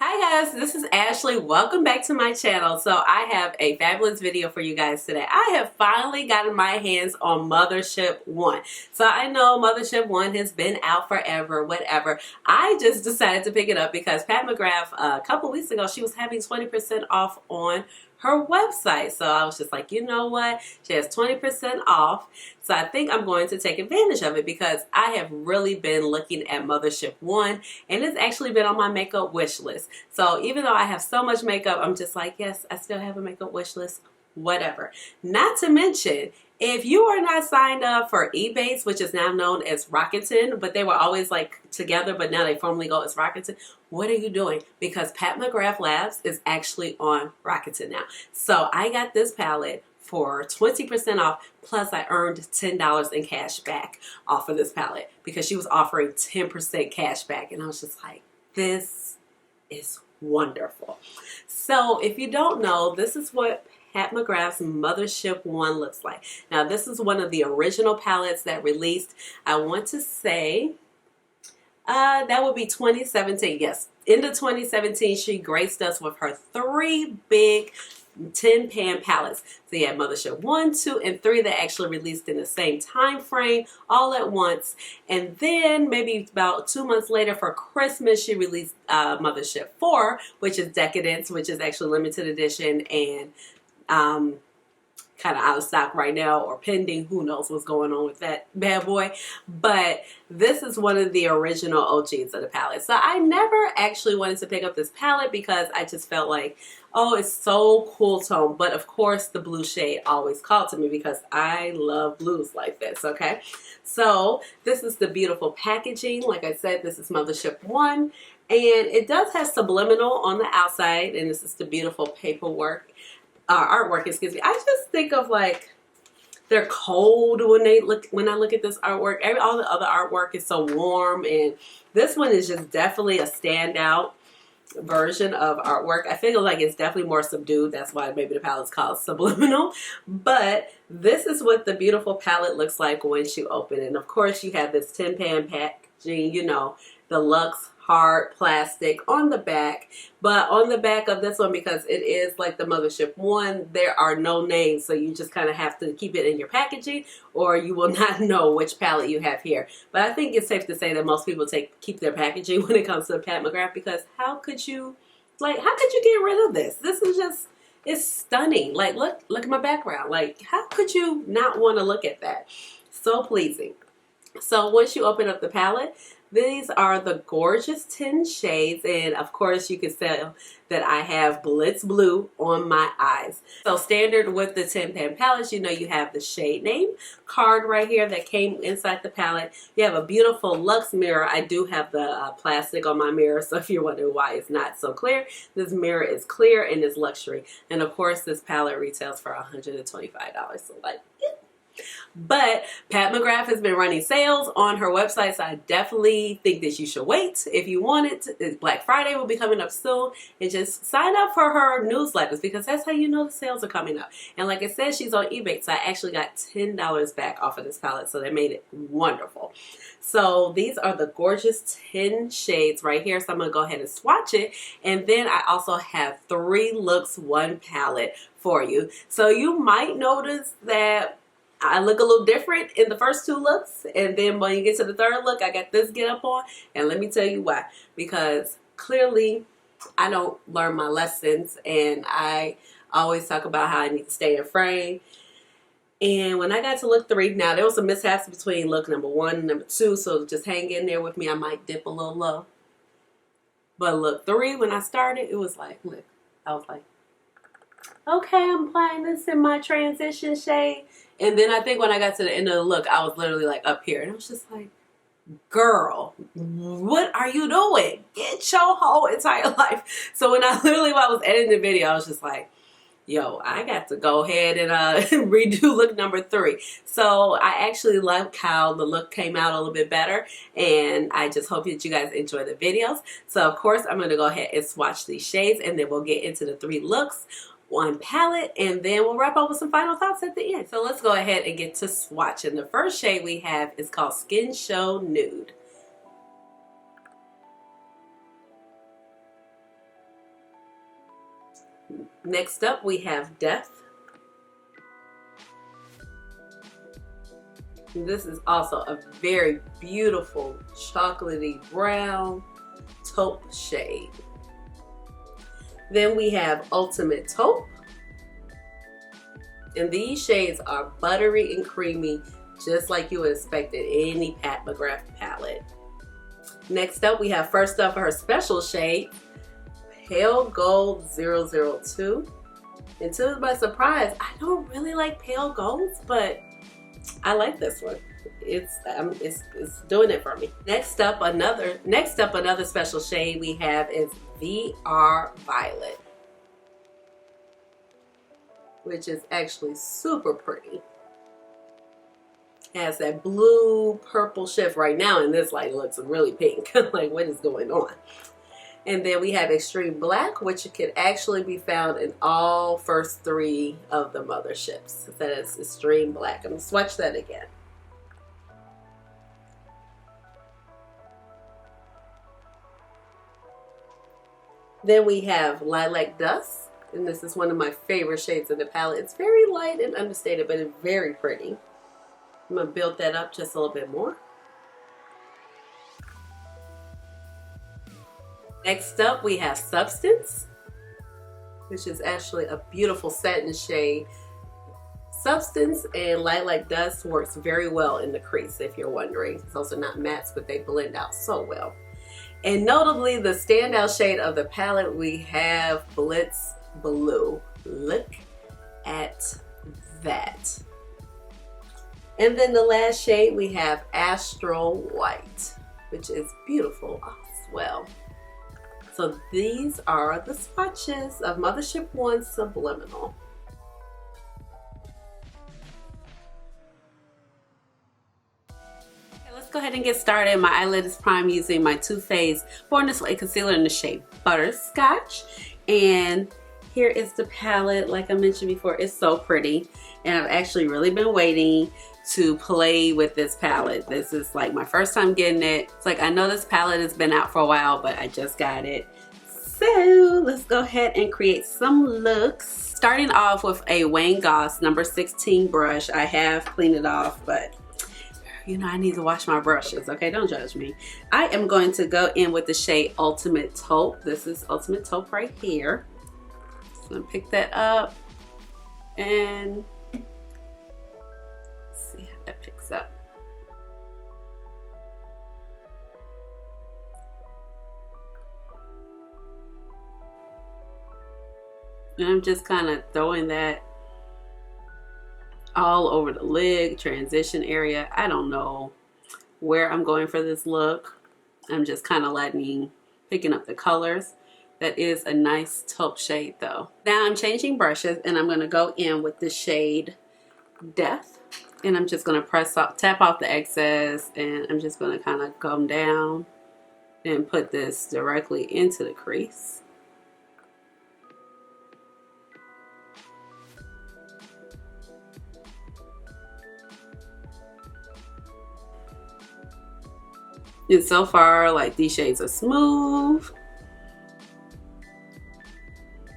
Hi guys, this is Ashley. Welcome back to my channel. So I have a fabulous video for you guys today. I have finally gotten my hands on Mothership 1. So I know Mothership 1 has been out forever, whatever. I just decided to pick it up because Pat McGrath, a couple weeks ago, she was having 20% off on her website. So I was just like, you know what? She has 20% off. So I think I'm going to take advantage of it because I have really been looking at Mothership 1 and it's actually been on my makeup wish list. So even though I have so much makeup, I'm just like, yes, I still have a makeup wish list, whatever. Not to mention, if you are not signed up for Ebates, which is now known as Rakuten, but they were always like together, but now they formally go as Rakuten, what are you doing? Because Pat McGrath Labs is actually on Rakuten now. So I got this palette for 20% off, plus I earned $10 in cash back off of this palette because she was offering 10% cash back. And I was just like, this is wonderful. So if you don't know, this is what Pat McGrath's Mothership 1 looks like. Now this is one of the original palettes that released, I want to say, that would be 2017. Yes, into 2017, she graced us with her 3 big 10-pan palettes. So you had Mothership 1, 2, and 3 that actually released in the same time frame all at once. And then maybe about 2 months later for Christmas, she released Mothership 4, which is Decadence, which is actually limited edition and kind of out of stock right now or pending. Who knows what's going on with that bad boy. But this is one of the original OGs of the palette. So I never actually wanted to pick up this palette because I just felt like, oh, it's so cool tone. But of course the blue shade always called to me because I love blues like this, okay? So this is the beautiful packaging. Like I said, this is Mothership 1. And it does have Subliminal on the outside. And this is the beautiful paperwork. Artwork, excuse me. I just think of like they're cold when I look at this artwork. All the other artwork is so warm, and this one is just definitely a standout version of artwork. I feel like it's definitely more subdued. That's why maybe the palette's called Subliminal. But this is what the beautiful palette looks like once you open it. And of course, you have this 10-pan packaging. You know, the Luxe hard plastic on the back, but on the back of this one, because it is like the Mothership 1, there are no names, so you just kind of have to keep it in your packaging or you will not know which palette you have here. But I think it's safe to say that most people keep their packaging when it comes to Pat McGrath, because how could you get rid of this? This is just, it's stunning. Like look at my background. Like how could you not want to look at that? So pleasing. So once you open up the palette, these are the gorgeous 10 shades, and of course you can tell that I have Blitz Blue on my eyes. So standard with the 10-pan palettes, you know, you have the shade name card right here that came inside the palette. You have a beautiful Luxe mirror. I do have the plastic on my mirror, so if you're wondering why it's not so clear, this mirror is clear and is luxury. And of course this palette retails for $125, so like, yeah. But Pat McGrath has been running sales on her website, so I definitely think that you should wait if you want it. Black Friday will be coming up soon, and just sign up for her newsletters because that's how you know the sales are coming up. And like I said, she's on eBay, so I actually got $10 back off of this palette, so they made it wonderful. So these are the gorgeous 10 shades right here, so I'm going to go ahead and swatch it. And then I also have 3 looks, 1 palette for you. So you might notice that I look a little different in the first 2 looks, and then when you get to the 3rd look, I got this get up on, and let me tell you why. Because clearly I don't learn my lessons, and I always talk about how I need to stay in frame. And when I got to look 3, now there was some mishaps between look number 1 and number 2, so just hang in there with me. I might dip a little low. But look 3, when I started, it was like, look, I was like, okay, I'm applying this in my transition shade. And then I think when I got to the end of the look, I was literally like up here. And I was just like, girl, what are you doing? Get your whole entire life. So when I was editing the video, I was just like, yo, I got to go ahead and redo look number 3. So I actually like how the look came out a little bit better. And I just hope that you guys enjoy the videos. So of course, I'm going to go ahead and swatch these shades, and then we'll get into the 3 looks, 1 palette, and then we'll wrap up with some final thoughts at the end. So let's go ahead and get to swatching. The first shade we have is called Skin Show Nude. Next up, we have Death. This is also a very beautiful chocolatey brown taupe shade. Then we have Ultimate Taupe. And these shades are buttery and creamy, just like you would expect in any Pat McGrath palette. Next up, we have first up her special shade, Pale Gold 002. And to my surprise, I don't really like pale golds, but I like this one. It's doing it for me. Next up another special shade we have is VR Violet, which is actually super pretty. It has that blue purple shift right now, and this light looks really pink. Like, what is going on? And then we have Extreme Black, which can actually be found in all first 3 of the Motherships. That is Extreme Black. I'm going to swatch that again. Then we have Lilac Dust, and this is one of my favorite shades in the palette. It's very light and understated, but it's very pretty. I'm going to build that up just a little bit more. Next up, we have Substance, which is actually a beautiful satin shade. Substance and Lilac Dust works very well in the crease, if you're wondering. Those are not mattes, but they blend out so well. And notably, the standout shade of the palette, we have Blitz Blue. Look at that. And then the last shade, we have Astral White, which is beautiful as well. So these are the swatches of Mothership 1 Subliminal. Okay, let's go ahead and get started. My eyelid is primed using my Too Faced Born This Way concealer in the shade Butterscotch. And here is the palette. Like I mentioned before, it's so pretty. And I've actually really been waiting to play with this palette. This is like my first time getting it. It's like, I know this palette has been out for a while, but I just got it. So let's go ahead and create some looks. Starting off with a Wayne Goss number 16 brush. I have cleaned it off, but you know, I need to wash my brushes, okay? Don't judge me. I am going to go in with the shade Ultimate Taupe. This is Ultimate Taupe right here. So I'm gonna pick that up and see how that picks up. And I'm just kind of throwing that all over the lid, transition area. I don't know where I'm going for this look. I'm just kind of picking up the colors. That is a nice taupe shade though. Now I'm changing brushes and I'm going to go in with the shade Death. And I'm just going to tap off the excess, and I'm just going to kind of come down and put this directly into the crease. And so far, like, these shades are smooth.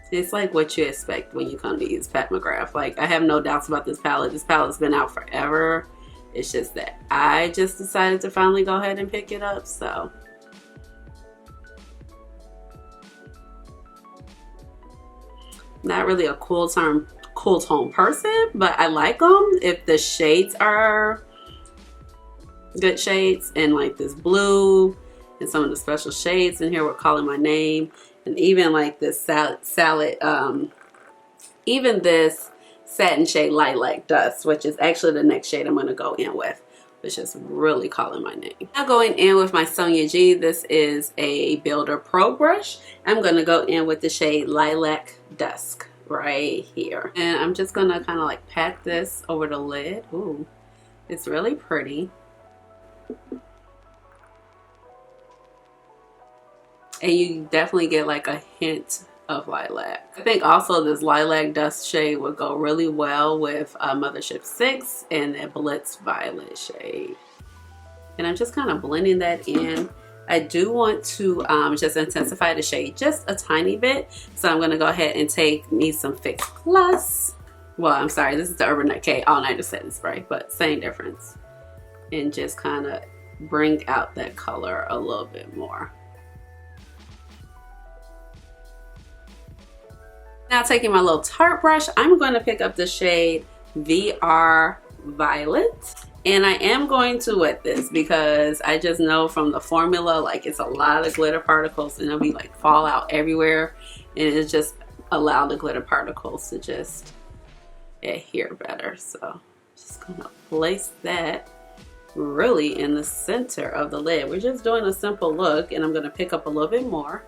It's like what you expect when you come to use Pat McGrath. Like, I have no doubts about this palette. This palette's been out forever. It's just that I just decided to finally go ahead and pick it up, so. Not really a cool tone person, but I like them if the shades are good shades, and like this blue and some of the special shades in here were calling my name. And even like this even this satin shade Lilac Dust, which is actually the next shade I'm going to go in with, which is really calling my name. Now going in with my Sonia G, this is a Builder Pro brush. I'm going to go in with the shade Lilac Dusk right here. And I'm just going to kind of like pat this over the lid. Ooh, it's really pretty. And you definitely get like a hint of lilac. I think also this Lilac Dust shade would go really well with Mothership 6 and that Blitz Violet shade. And I'm just kind of blending that in. I do want to just intensify the shade just a tiny bit. So I'm going to go ahead and take me some Fix Plus. Well, I'm sorry, this is the Urban Decay All Nighter Setting Spray, but same difference. And just kind of bring out that color a little bit more. Now taking my little Tarte brush, I'm going to pick up the shade VR Violet. And I am going to wet this because I just know from the formula, like it's a lot of glitter particles and it'll be like fall out everywhere. And it's just allow the glitter particles to just adhere better. So just gonna place that really in the center of the lid. We're just doing a simple look and I'm gonna pick up a little bit more.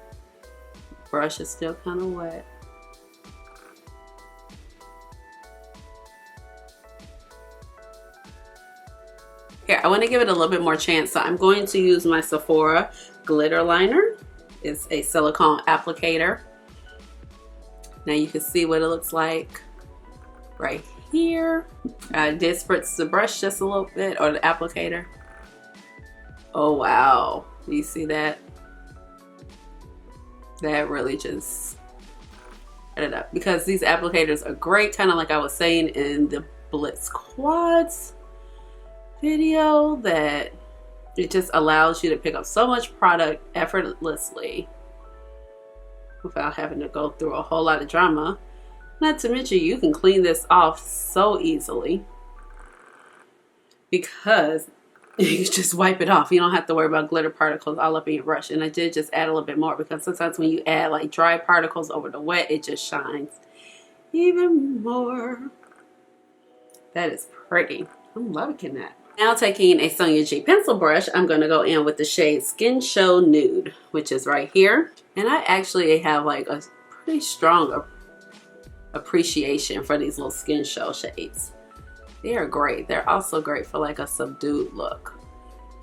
Brush is still kind of wet. Here, I want to give it a little bit more chance, so I'm going to use my Sephora glitter liner. It's a silicone applicator. Now you can see what it looks like right here. I did spritz the brush just a little bit, or the applicator. Oh wow, do you see that? That really just set it up, because these applicators are great, kind of like I was saying in the Blitz Quads video, that it just allows you to pick up so much product effortlessly without having to go through a whole lot of drama. Not to mention you can clean this off so easily because you just wipe it off. You don't have to worry about glitter particles all up in your brush. And I did just add a little bit more because sometimes when you add like dry particles over the wet, it just shines even more. That is pretty. I'm liking that. Now taking a Sonia G pencil brush, I'm going to go in with the shade Skin Show Nude, which is right here. And I actually have like a pretty strong appreciation for these little Skin Show shades. They are great. They're also great for like a subdued look.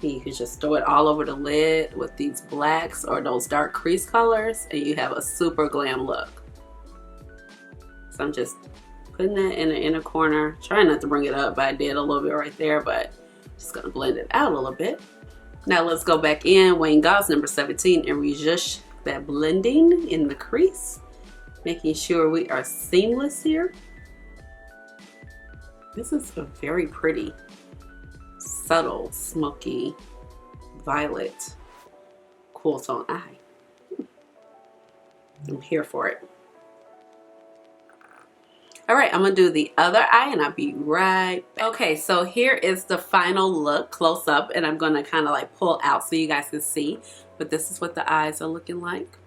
And you can just throw it all over the lid with these blacks or those dark crease colors and you have a super glam look. So I'm just putting that in the inner corner. Trying not to bring it up, but I did a little bit right there, but just gonna blend it out a little bit. Now let's go back in Wayne Gauze number 17 and rejush that blending in the crease, making sure we are seamless here. This is a very pretty, subtle, smoky, violet, cool tone eye. I'm here for it. All right, I'm gonna do the other eye and I'll be right back. Okay, so here is the final look close up, and I'm gonna kind of like pull out so you guys can see, but this is what the eyes are looking like.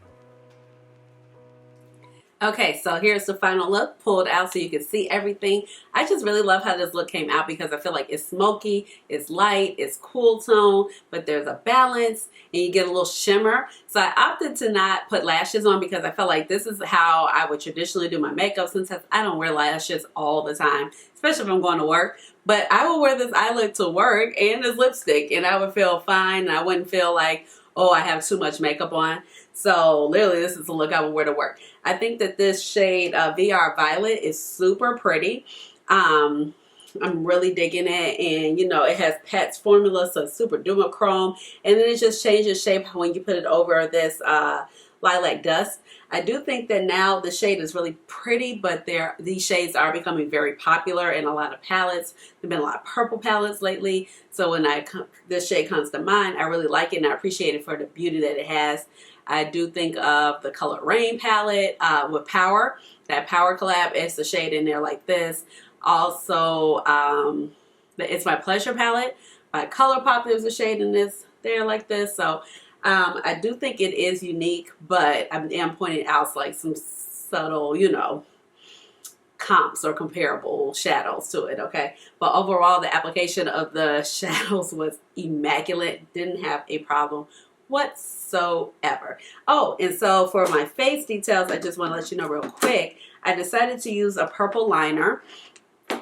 Okay, so here's the final look pulled out so you can see everything. I just really love how this look came out because I feel like it's smoky, it's light, it's cool tone, but there's a balance and you get a little shimmer. So I opted to not put lashes on because I felt like this is how I would traditionally do my makeup, since I don't wear lashes all the time, especially if I'm going to work. But I will wear this eye look to work and this lipstick and I would feel fine and I wouldn't feel like, oh, I have too much makeup on. So literally this is the look I would wear to work. I think that this shade VR Violet is super pretty. I'm really digging it, and you know it has Pat's formula, so it's super duochrome, and then it just changes shape when you put it over this lilac dust. I do think that now the shade is really pretty, but these shades are becoming very popular in a lot of palettes. There've been a lot of purple palettes lately, so when this shade comes to mind, I really like it and I appreciate it for the beauty that it has. I do think of the Color Rain palette with Power. That Power collab, it's a shade in there like this. Also, It's My Pleasure palette by ColourPop. There's a shade in this there like this. So I do think it is unique, but I am pointing out like some subtle, you know, comps or comparable shadows to it, okay? But overall, the application of the shadows was immaculate. Didn't have a problem whatsoever. Oh, and so for my face details, I just want to let you know real quick, I decided to use a purple liner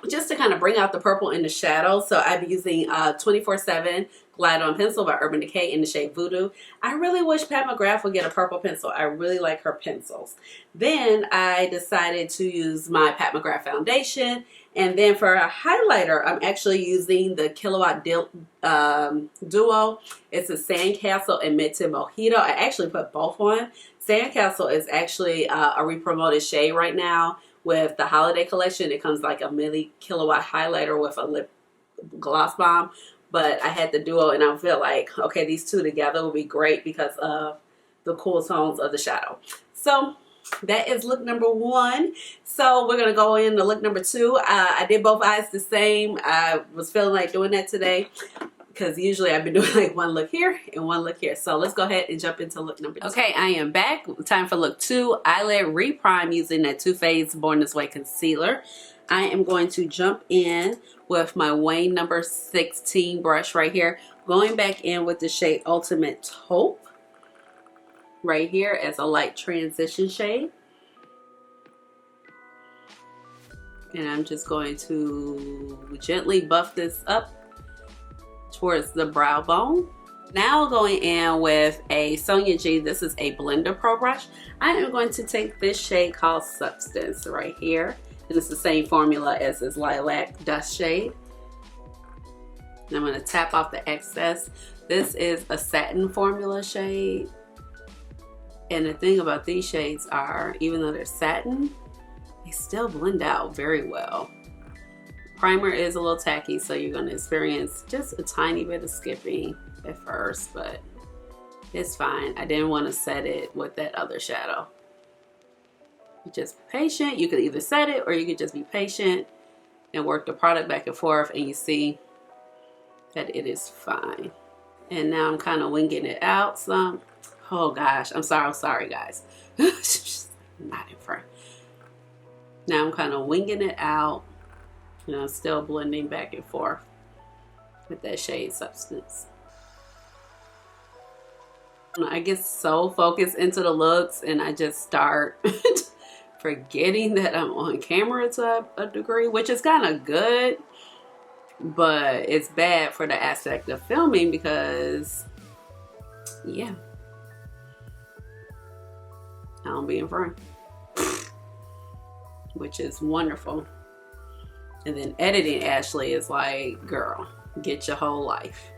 just to kind of bring out the purple in the shadow. So I'm using 24/7 Glide On Pencil by Urban Decay in the shade Voodoo. I really wish Pat McGrath would get a purple pencil. I really like her pencils. Then I decided to use my Pat McGrath foundation. And then for a highlighter, I'm actually using the Kilowatt Duo. It's a Sandcastle and Mid-Tint Mojito. I actually put both on. Sandcastle is actually a re-promoted shade right now with the holiday collection. It comes like a milli kilowatt highlighter with a lip gloss bomb. But I had the Duo and I feel like, okay, these two together will be great because of the cool tones of the shadow. So that is look number 1. So we're going to go into look number 2. I did both eyes the same. I was feeling like doing that today because usually I've been doing like one look here and one look here. So let's go ahead and jump into look number 2. Okay, I am back. Time for look 2. Eyelid Reprime using that Too Faced Born This Way concealer. I am going to jump in with my Wayne number 16 brush right here. Going back in with the shade Ultimate Taupe right here as a light transition shade. And I'm just going to gently buff this up towards the brow bone. Now going in with a Sonia G, this is a Blender Pro brush. I am going to take this shade called Substance right here. And it's the same formula as this Lilac Dust shade. And I'm going to tap off the excess. This is a satin formula shade. And the thing about these shades are, even though they're satin, they still blend out very well. Primer is a little tacky, so you're going to experience just a tiny bit of skipping at first, but it's fine. I didn't want to set it with that other shadow. Just be patient. You could either set it or you could just be patient and work the product back and forth, and you see that it is fine. And now I'm kind of winging it out some. Oh gosh, I'm sorry guys. Not in front. Now I'm kind of winging it out, and I'm still blending back and forth with that shade Substance. I get so focused into the looks and I just start forgetting that I'm on camera to a degree, which is kind of good, but it's bad for the aspect of filming because, yeah, I don't be in front, which is wonderful. And then editing Ashleigh is like, girl, get your whole life.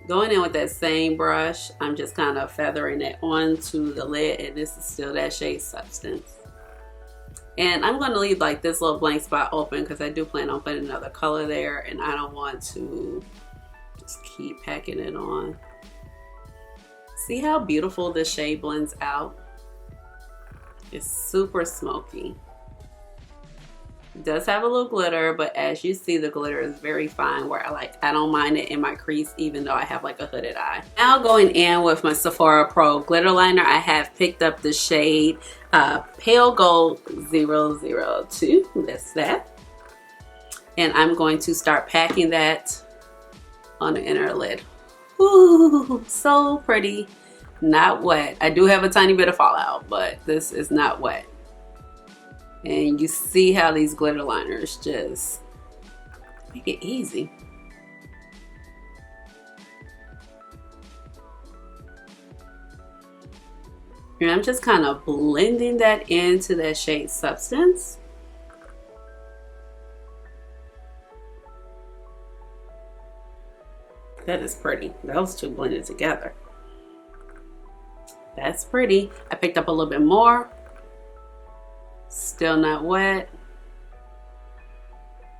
Going in with that same brush, I'm just kind of feathering it onto the lid, and this is still that shade Substance. And I'm going to leave like this little blank spot open because I do plan on putting another color there, and I don't want to just keep packing it on. See how beautiful this shade blends out? It's super smoky. It does have a little glitter, but as you see, the glitter is very fine where I don't mind it in my crease even though I have like a hooded eye. Now going in with my Sephora Pro glitter liner, I have picked up the shade Pale Gold 002. That's that. And I'm going to start packing that on the inner lid. Ooh, so pretty. Not wet. I do have a tiny bit of fallout, but this is not wet. And you see how these glitter liners just make it easy. And I'm just kind of blending that into that shade Substance. That is pretty. Those two blended together. That's pretty. I picked up a little bit more. Still not wet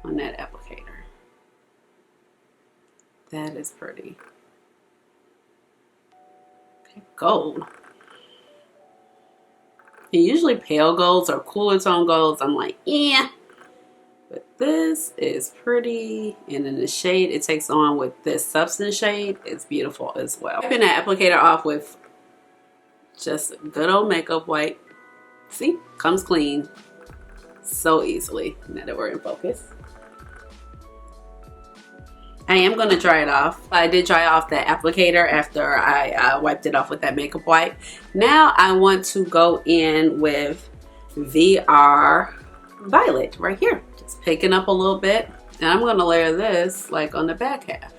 on that applicator. That is pretty. Okay, gold. And usually pale golds or cooler tone golds, I'm like, yeah. But this is pretty. And then the shade it takes on with this Substance shade is beautiful as well. Wiping that applicator off with just a good old makeup wipe. See, comes clean so easily now that we're in focus. I am going to dry it off. I did dry off that applicator after I wiped it off with that makeup wipe. Now I want to go in with VR Violet right here. Just picking up a little bit. And I'm going to layer this like on the back half.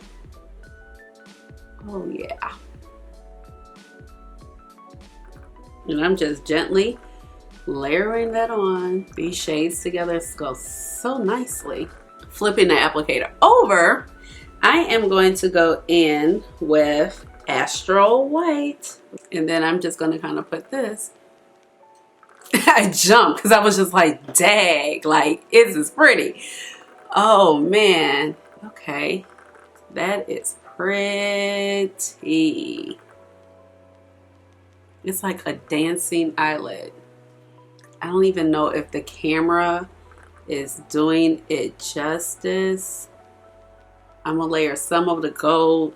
Oh yeah. And I'm just gently layering that on. These shades together go so nicely. Flipping the applicator over, I am going to go in with Astral White. And then I'm just going to kind of put this. I jumped because I was just like, dang, like, this is pretty. Oh man. Okay. That is pretty. It's like a dancing eyelid. I don't even know if the camera is doing it justice. I'm gonna layer some of the gold,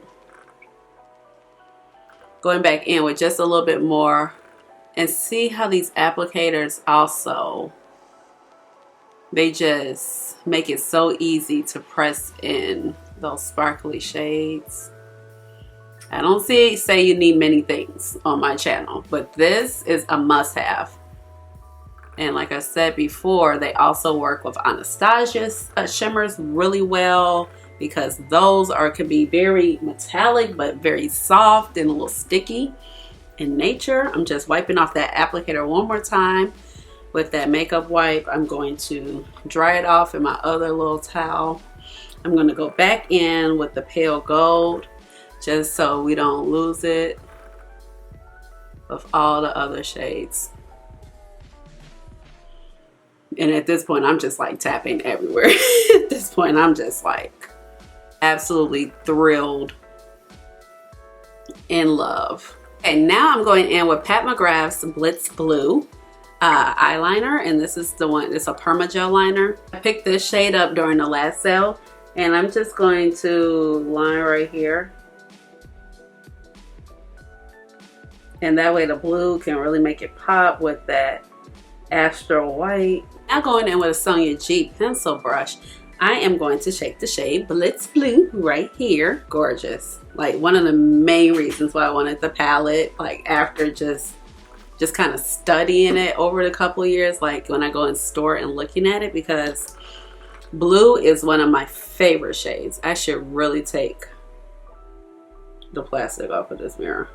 going back in with just a little bit more, and see how these applicators also, they just make it so easy to press in those sparkly shades. I don't say you need many things on my channel, but this is a must-have. And like I said before, they also work with Anastasia's shimmers really well, because those can be very metallic but very soft and a little sticky in nature. I'm just wiping off that applicator one more time with that makeup wipe. I'm going to dry it off in my other little towel. I'm going to go back in with the pale gold just so we don't lose it with all the other shades. And at this point, I'm just like tapping everywhere. At this point, I'm just like absolutely thrilled, in love. And now I'm going in with Pat McGrath's Blitz Blue eyeliner. And this is the one, it's a permagel liner. I picked this shade up during the last sale. And I'm just going to line right here. And that way the blue can really make it pop with that Astral White. Now going in with a Sonia G pencil brush, I am going to shake the shade Blitz Blue right here. Gorgeous. Like one of the main reasons why I wanted the palette, like after just kind of studying it over the couple years, like when I go in store and looking at it, because blue is one of my favorite shades. I should really take the plastic off of this mirror.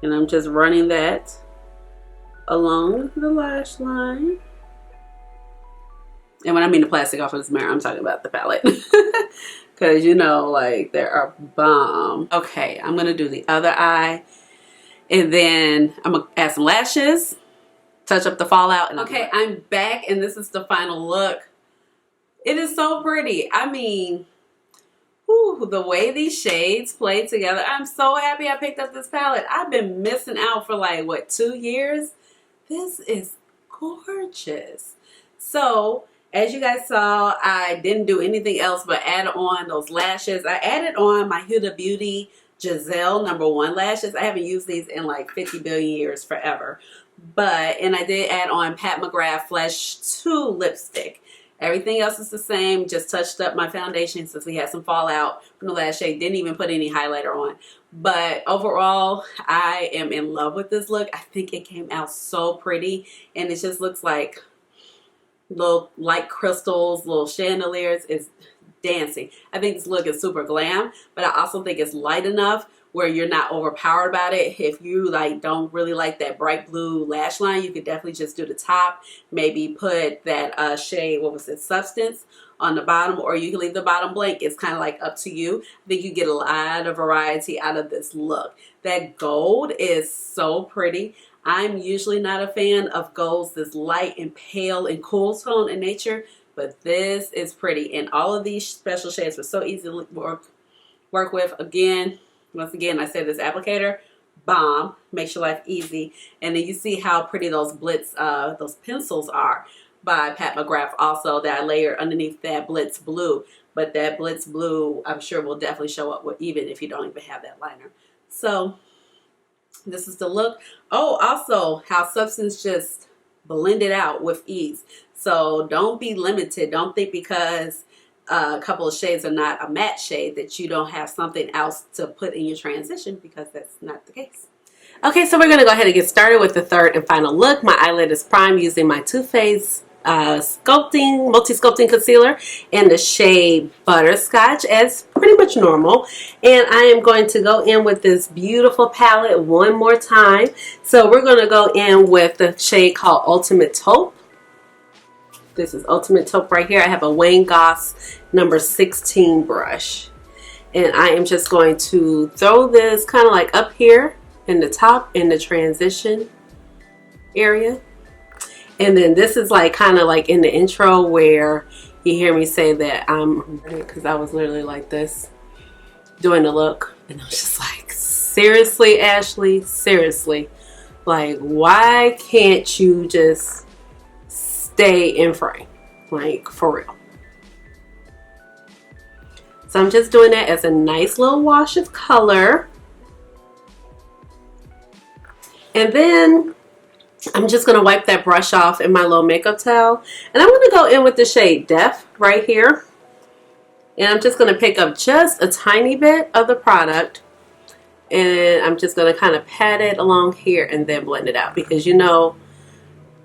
And I'm just running that along the lash line. And when I mean the plastic off of this mirror, I'm talking about the palette. Because, you know, like, they are bomb. Okay, I'm going to do the other eye. And then I'm going to add some lashes, touch up the fallout. And okay, I'm back, and this is the final look. It is so pretty. I mean, whew, the way these shades play together. I'm so happy I picked up this palette. I've been missing out for like, what, 2 years? This is gorgeous. So, as you guys saw, I didn't do anything else but add on those lashes. I added on my Huda Beauty Giselle #1 lashes. I haven't used these in like 50 billion years, forever. And I did add on Pat McGrath Flesh 2 lipstick. Everything else is the same. Just touched up my foundation since we had some fallout from the last shade. Didn't even put any highlighter on. But overall, I am in love with this look. I think it came out so pretty. And it just looks like little light crystals, little chandeliers. Is dancing. I think this look is super glam, but I also think it's light enough where you're not overpowered about it. If you like don't really like that bright blue lash line, you could definitely just do the top. Maybe put that shade, what was it, Substance, on the bottom, or you can leave the bottom blank. It's kind of like up to you. I think you get a lot of variety out of this look. That gold is so pretty. I'm usually not a fan of golds this light and pale and cool tone in nature, but this is pretty. And all of these special shades were so easy to work with. Once again, I said this applicator, bomb, makes your life easy. And then you see how pretty those Blitz, those pencils are by Pat McGrath also, that I layered underneath that Blitz Blue. But that Blitz Blue, I'm sure, will definitely show up even if you don't even have that liner. So this is the look. Oh, also how Substance just blended out with ease. So don't be limited. Don't think because a couple of shades are not a matte shade that you don't have something else to put in your transition, because that's not the case. Okay, so we're going to go ahead and get started with the third and final look. My eyelid is primed using my Too Faced multi-sculpting concealer in the shade Butterscotch, as pretty much normal. And I am going to go in with this beautiful palette one more time. So we're going to go in with the shade called Ultimate Taupe. This is Ultimate Taupe right here. I have a Wayne Goss number 16 brush. And I am just going to throw this kind of like up here in the top in the transition area. And then this is like kind of like in the intro where you hear me say that I'm ready, because I was literally like this doing the look. And I was just like, seriously, Ashley, seriously. Like, why can't you just stay in frame? Like, for real. So I'm just doing that as a nice little wash of color. And then I'm just going to wipe that brush off in my little makeup towel. And I'm going to go in with the shade Def right here. And I'm just going to pick up just a tiny bit of the product. And I'm just going to kind of pat it along here and then blend it out. Because you know,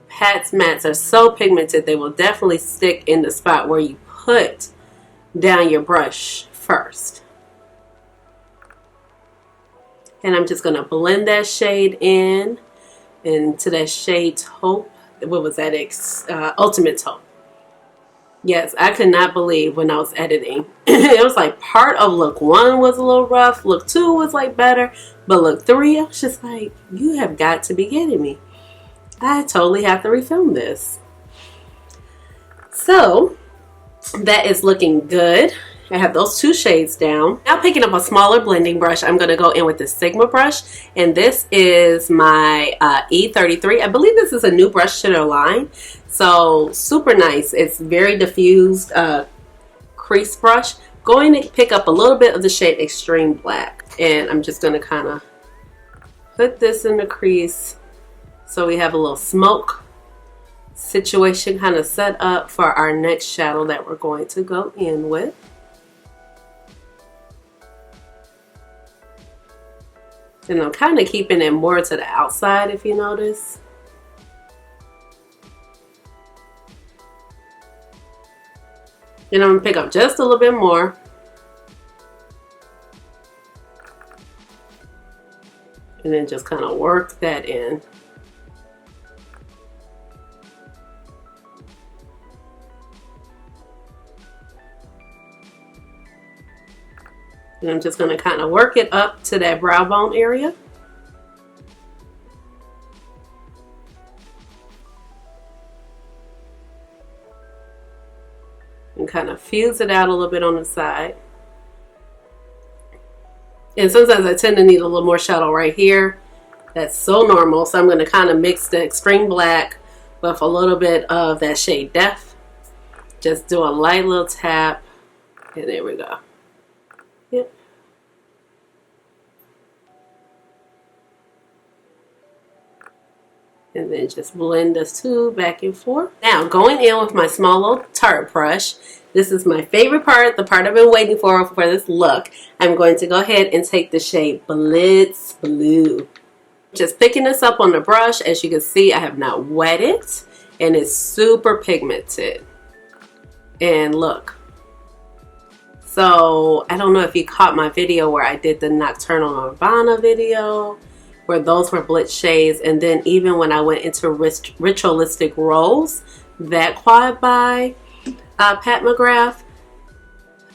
Pat's mattes are so pigmented, they will definitely stick in the spot where you put down your brush first. And I'm just going to blend that shade in into that shade Taupe. What was that? Ultimate Taupe. Yes, I could not believe when I was editing. It was like part of look 1 was a little rough. Look 2 was like better. But look 3, I was just like, you have got to be kidding me. I totally have to refilm this. So that is looking good. I have those 2 shades down. Now picking up a smaller blending brush, I'm going to go in with the Sigma brush. And this is my E33. I believe this is a new brush to their line. So super nice. It's very diffused crease brush. Going to pick up a little bit of the shade Extreme Black. And I'm just going to kind of put this in the crease so we have a little smoke situation kind of set up for our next shadow that we're going to go in with. And I'm kind of keeping it more to the outside, if you notice. And I'm going to pick up just a little bit more. And then just kind of work that in. And I'm just going to kind of work it up to that brow bone area. And kind of fuse it out a little bit on the side. And sometimes I tend to need a little more shadow right here. That's so normal. So I'm going to kind of mix the Extreme Black with a little bit of that shade Def. Just do a light little tap. And there we go. Yep. And then just blend those 2 back and forth. Now going in with my small little Tarte brush. This is my favorite part, the part I've been waiting for this look. I'm going to go ahead and take the shade Blitz Blue. Just picking this up on the brush. As you can see, I have not wet it. And it's super pigmented. And look. So, I don't know if you caught my video where I did the Nocturnal Nirvana video, where those were blitz shades. And then even when I went into Ritualistic Rose, that quad by Pat McGrath,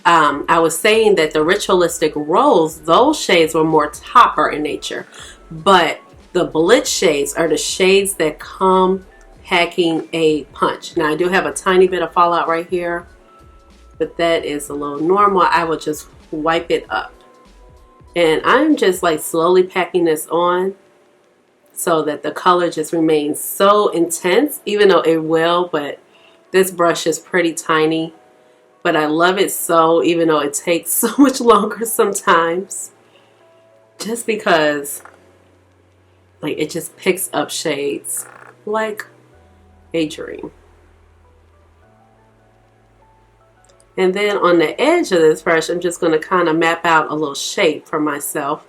I was saying that the Ritualistic Rose, those shades were more topper in nature. But the blitz shades are the shades that come packing a punch. Now, I do have a tiny bit of fallout right here. But that is a little normal. I will just wipe it up. And I'm just like slowly packing this on so that the color just remains so intense, even though it will, but this brush is pretty tiny. But I love it so, even though it takes so much longer sometimes. Just because like it just picks up shades like a dream. And then on the edge of this brush, I'm just going to kind of map out a little shape for myself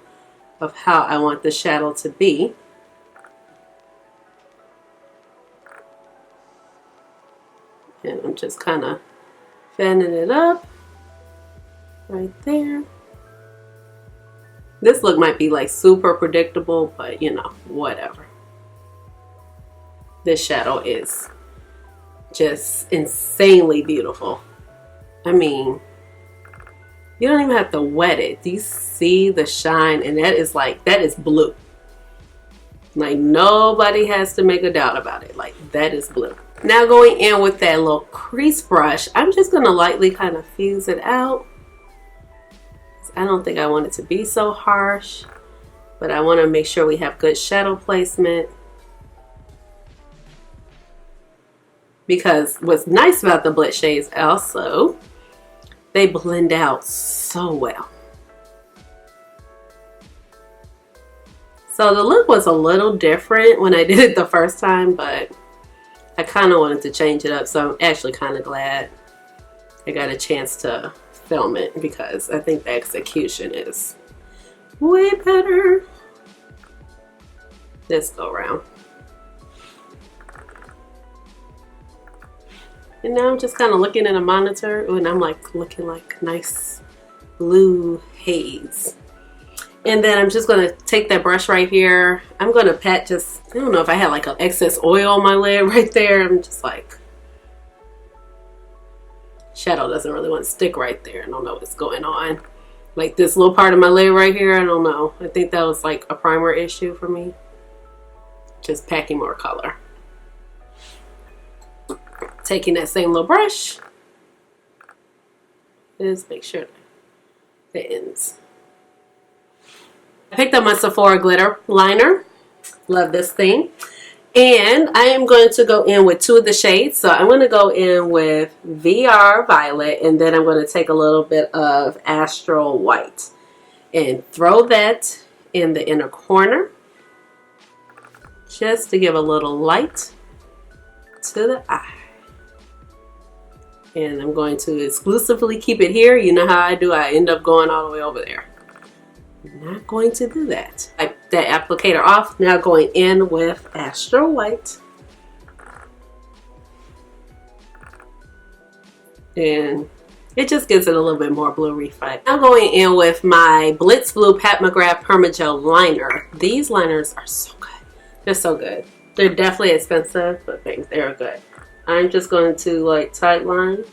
of how I want the shadow to be. just kind of fanning it up right there. This look might be like super predictable, but you know, whatever. This shadow is just insanely beautiful. I mean, you don't even have to wet it. Do you see the shine? And that is like, that is blue. Like nobody has to make a doubt about it. Like that is blue. Now going in with that little crease brush, I'm just gonna lightly kind of fuse it out. I don't think I want it to be so harsh, but I want to make sure we have good shadow placement. Because what's nice about the Blitz shades also, they blend out so well. So the look was a little different when I did it the first time, but I kind of wanted to change it up. So I'm actually kind of glad I got a chance to film it because I think the execution is way better this go round. And now I'm just kind of looking at a monitor and I'm like looking like nice blue haze. And then I'm just going to take that brush right here. I'm going to pat just, I don't know if I had like an excess oil on my lid right there. I'm just like, shadow doesn't really want to stick right there. I don't know what's going on. Like this little part of my lid right here, I don't know. I think that was like a primer issue for me. Just packing more color. Taking that same little brush, just make sure it ends. I picked up my Sephora glitter liner. Love this thing. And I am going to go in with two of the shades. So I'm going to go in with VR Violet, and then I'm going to take a little bit of Astral White and throw that in the inner corner just to give a little light to the eye. And I'm going to exclusively keep it here. You know how I do. I end up going all the way over there. I'm not going to do that. Wipe that applicator off. Now going in with Astral White. And it just gives it a little bit more blue reflect. Now going in with my Blitz Blue Pat McGrath Permagel Liner. These liners are so good. They're so good. They're definitely expensive, but they're good. I'm just going to like tight line.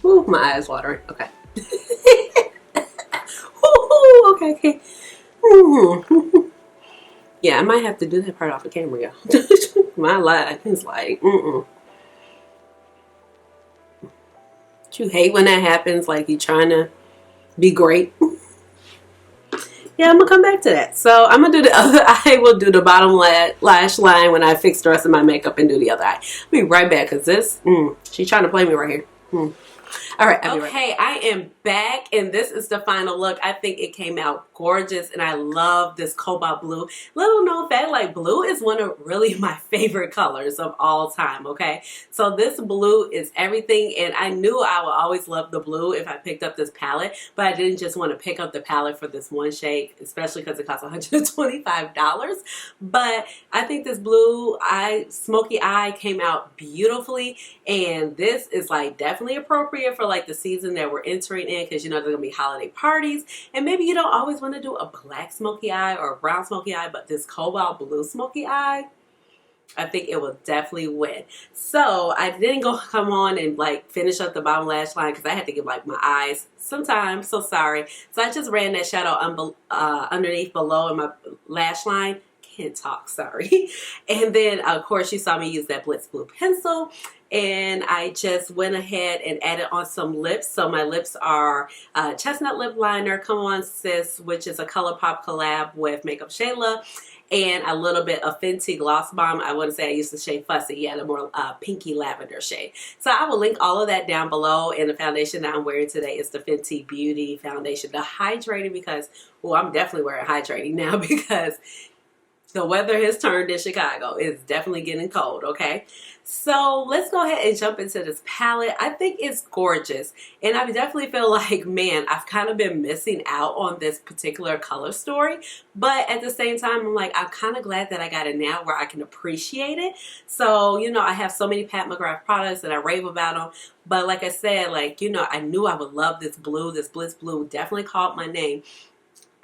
Ooh, my eyes watering. Okay. Ooh, okay. Ooh. Yeah, I might have to do that part off the camera, y'all. My life is like, Don't you hate when that happens? Like you trying to be great. Yeah, I'm gonna come back to that. So I'm gonna do the other eye. Will do the bottom lash line when I fix the rest of my makeup and do the other eye. I'll be right back because this, she's trying to play me right here. All right, okay, I am back, and this is the final look. I think it came out gorgeous, and I love this cobalt blue. Little known fact, like blue is one of really my favorite colors of all time, okay? So this blue is everything, and I knew I would always love the blue if I picked up this palette, but I didn't just want to pick up the palette for this one shade, especially because it costs $125. But I think this blue smoky eye came out beautifully, and this is like definitely appropriate for like the season that we're entering in, because you know there's gonna be holiday parties, and maybe you don't always want to do a black smoky eye or a brown smoky eye, but this cobalt blue smoky eye, I think it will definitely win. So I didn't come on and like finish up the bottom lash line because I had to give like my eyes some time, so sorry. So I just ran that shadow underneath below in my lash line. Can't talk, sorry. And then of course you saw me use that Blitz Blue pencil, and I just went ahead and added on some lips. So my lips are Chestnut Lip Liner, Come On Sis, which is a ColourPop collab with Makeup Shayla, and a little bit of Fenty Gloss Bomb. I want to say I used the shade Fussy, yeah, the more pinky lavender shade. So I will link all of that down below, and the foundation that I'm wearing today is the Fenty Beauty foundation, the hydrating, because, well, I'm definitely wearing hydrating now because The weather has turned in Chicago. It's definitely getting cold, okay? So let's go ahead and jump into this palette. I think it's gorgeous. And I definitely feel like, man, I've kind of been missing out on this particular color story. But at the same time, I'm like, I'm kind of glad that I got it now where I can appreciate it. So, you know, I have so many Pat McGrath products and I rave about them. But like I said, like, you know, I knew I would love this blue. This Bliss Blue definitely called my name.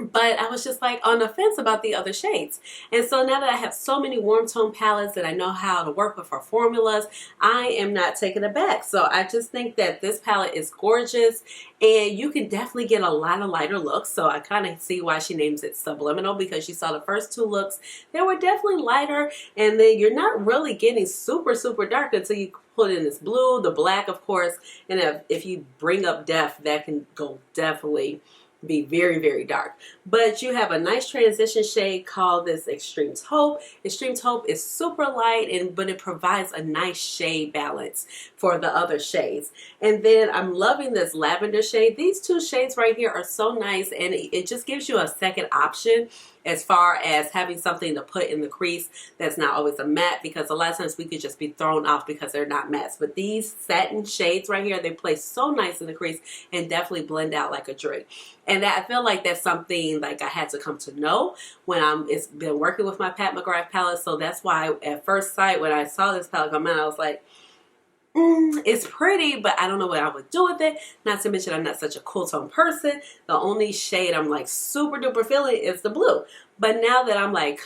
But I was just like on the fence about the other shades. And so now that I have so many warm tone palettes and I know how to work with her formulas, I am not taken aback. So I just think that this palette is gorgeous and you can definitely get a lot of lighter looks. So I kind of see why she names it Subliminal, because you saw the first two looks, they were definitely lighter, and then you're not really getting super, super dark until you put in this blue, the black, of course, and if you bring up Def, that can go definitely be very, very dark. But you have a nice transition shade called this Extreme Taupe. Extreme Taupe is super light, but it provides a nice shade balance for the other shades. And then I'm loving this lavender shade. These two shades right here are so nice, and it just gives you a second option as far as having something to put in the crease that's not always a matte, because a lot of times we could just be thrown off because they're not mattes. But these satin shades right here, they play so nice in the crease and definitely blend out like a drink. And I feel like that's something like I had to come to know when it's been working with my Pat McGrath palette. So that's why at first sight, when I saw this palette come out, I was like, it's pretty, but I don't know what I would do with it. Not to mention, I'm not such a cool tone person. The only shade I'm like super duper feeling is the blue. But now that I'm like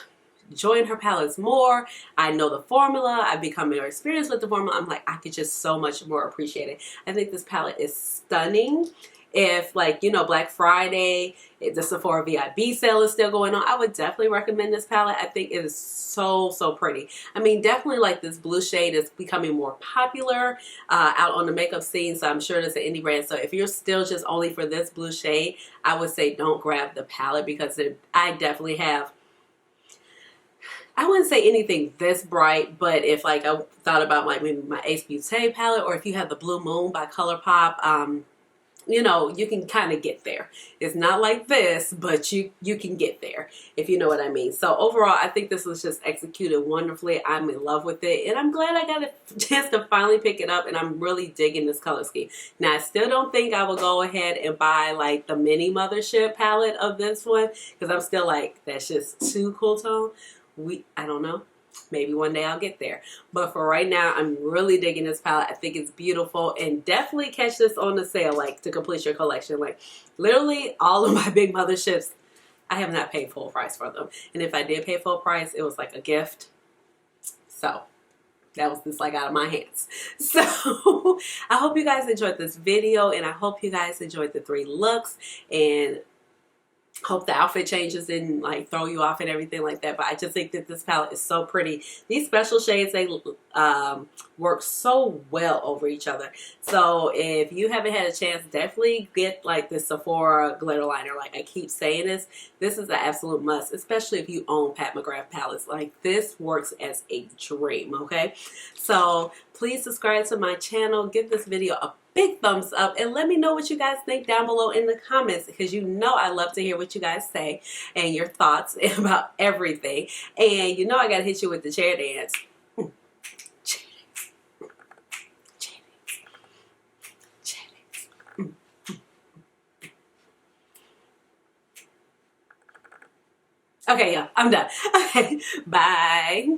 enjoying her palettes more, I know the formula, I've become more experienced with the formula, I'm like, I could just so much more appreciate it. I think this palette is stunning. If, like, you know, Black Friday, the Sephora VIB sale is still going on, I would definitely recommend this palette. I think it is so, so pretty. I mean, definitely like this blue shade is becoming more popular out on the makeup scene, so I'm sure it's an indie brand. So if you're still just only for this blue shade, I would say don't grab the palette, because I definitely have, I wouldn't say anything this bright, but if like I thought about like maybe my Ace Beauté palette, or if you have the Blue Moon by ColourPop, you know, you can kind of get there. It's not like this, but you can get there, if you know what I mean. So overall, I think this was just executed wonderfully. I'm in love with it, and I'm glad I got a chance to finally pick it up, and I'm really digging this color scheme. Now, I still don't think I will go ahead and buy like the mini Mothership palette of this one, because I'm still like, that's just too cool tone. I don't know. Maybe one day I'll get there. But for right now, I'm really digging this palette. I think it's beautiful, and definitely catch this on the sale, like, to complete your collection. Like, literally all of my big Motherships, I have not paid full price for them. And if I did pay full price, it was like a gift. So that was just like out of my hands. So I hope you guys enjoyed this video, and I hope you guys enjoyed the 3 looks, and hope the outfit changes didn't like throw you off and everything like that. But I just think that this palette is so pretty. These special shades, they work so well over each other. So if you haven't had a chance, definitely get like the Sephora glitter liner. Like I keep saying this is an absolute must, especially if you own Pat McGrath palettes. Like this works as a dream, okay? So please subscribe to my channel, give this video a big thumbs up, and let me know what you guys think down below in the comments, because you know I love to hear what you guys say and your thoughts about everything. And you know I gotta hit you with the chair dance. Okay, yeah, I'm done. Okay, bye.